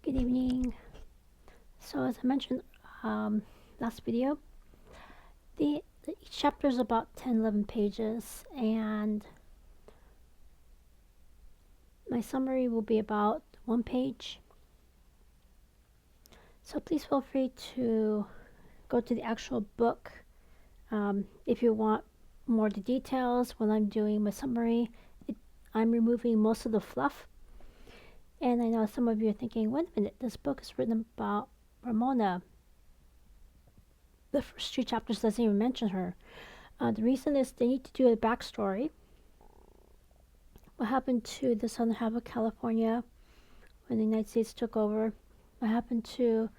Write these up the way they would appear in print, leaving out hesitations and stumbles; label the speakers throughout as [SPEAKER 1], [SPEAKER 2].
[SPEAKER 1] Good evening. So as I mentioned last video, each chapter is about 10-11 pages, and my summary will be about 1 page. So please feel free to go to the actual book if you want more of the details. When I'm doing my summary, I'm removing most of the fluff. And I know some of you are thinking, wait a minute, this book is written about Ramona. The first 2 chapters doesn't even mention her. The reason is they need to do a backstory. What happened to the southern half of California when the United States took over? What happened to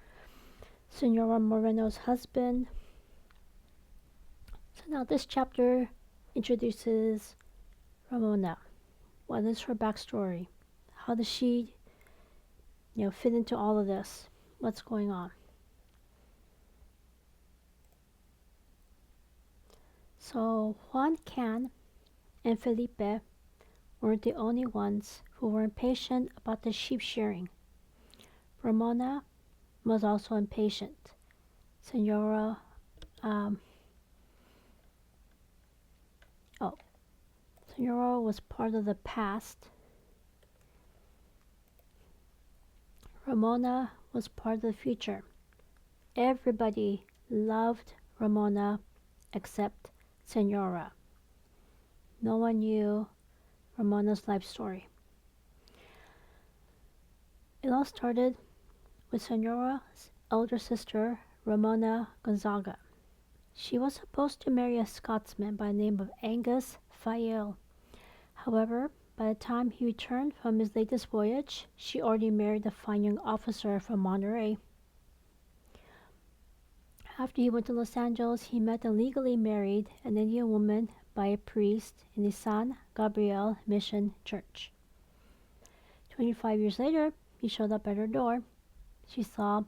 [SPEAKER 1] Senora Moreno's husband? So now this chapter introduces Ramona. What is her backstory? How does she, fit into all of this? What's going on? So Juan Can and Felipe weren't the only ones who were impatient about the sheep shearing. Ramona was also impatient. Senora was part of the past. Ramona was part of the future. Everybody loved Ramona except Senora. No one knew Ramona's life story. It all started with Senora's elder sister, Ramona Gonzaga. She was supposed to marry a Scotsman by the name of Angus Fayle. However, by the time he returned from his latest voyage, she already married a fine young officer from Monterey. After he went to Los Angeles, he met and legally married an Indian woman by a priest in the San Gabriel Mission Church. 25 years later, he showed up at her door. He saw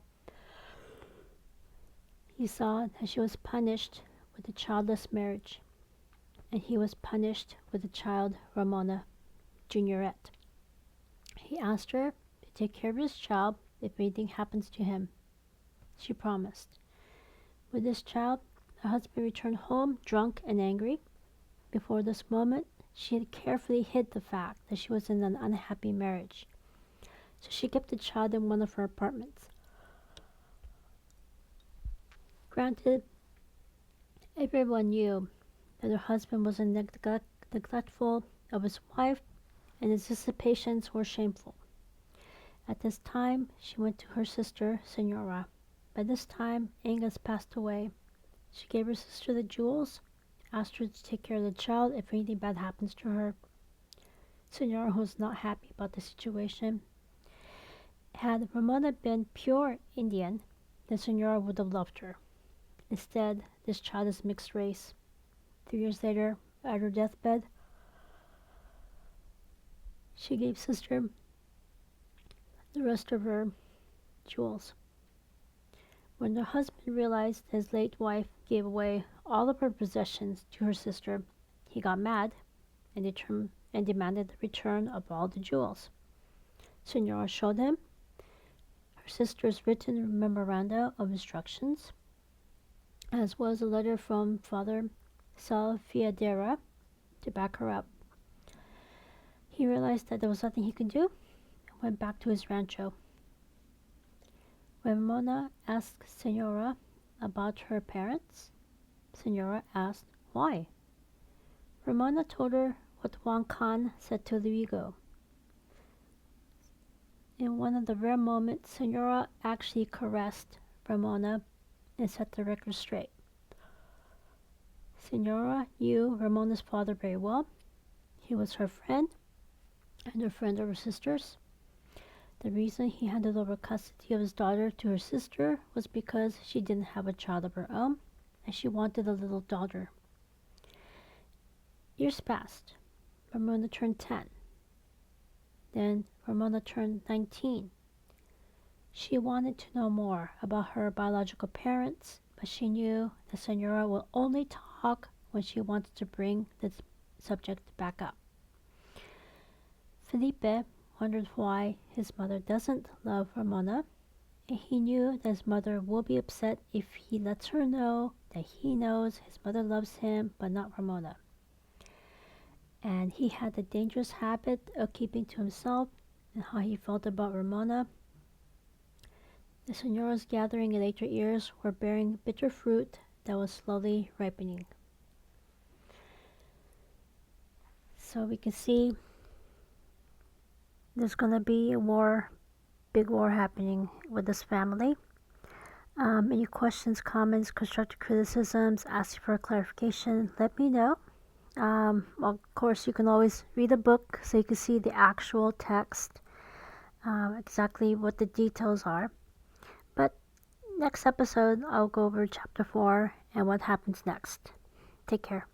[SPEAKER 1] that she was punished with a childless marriage, and he was punished with a child, Ramona Juniorette. He asked her to take care of his child if anything happens to him. She promised. With this child, her husband returned home drunk and angry. Before this moment, she had carefully hid the fact that she was in an unhappy marriage. So she kept the child in one of her apartments. Granted, everyone knew that her husband was neglectful of his wife, and his dissipations were shameful. At this time, she went to her sister, Senora. By this time, Angus passed away. She gave her sister the jewels, asked her to take care of the child if anything bad happens to her. Senora was not happy about the situation. Had Ramona been pure Indian, then Senora would have loved her. Instead, this child is mixed race. 3 years later, at her deathbed, she gave sister the rest of her jewels. When her husband realized his late wife gave away all of her possessions to her sister, he got mad and demanded the return of all the jewels. Senora showed him her sister's written memoranda of instructions, as well as a letter from Father Salfiadera to back her up. He realized that there was nothing he could do and went back to his rancho. When Ramona asked Senora about her parents, Senora asked why. Ramona told her what Juan Can said to Luigo. In one of the rare moments, Senora actually caressed Ramona and set the record straight. Senora knew Ramona's father very well. He was her friend and a friend of her sister's. The reason he handed over custody of his daughter to her sister was because she didn't have a child of her own, and she wanted a little daughter. Years passed. Ramona turned 10. Then Ramona turned 19. She wanted to know more about her biological parents, but she knew that Senora will only talk when she wanted to bring the subject back up. Felipe, wonders why his mother doesn't love Ramona, and he knew that his mother will be upset if he lets her know that he knows his mother loves him but not Ramona. And he had the dangerous habit of keeping to himself and how he felt about Ramona. The señoras gathering in later years were bearing bitter fruit that was slowly ripening. So we can see there's going to be a war, big war happening with this family. Any questions, comments, constructive criticisms, asking for clarification, let me know. Of course, you can always read a book so you can see the actual text, exactly what the details are. But next episode, I'll go over chapter 4 and what happens next. Take care.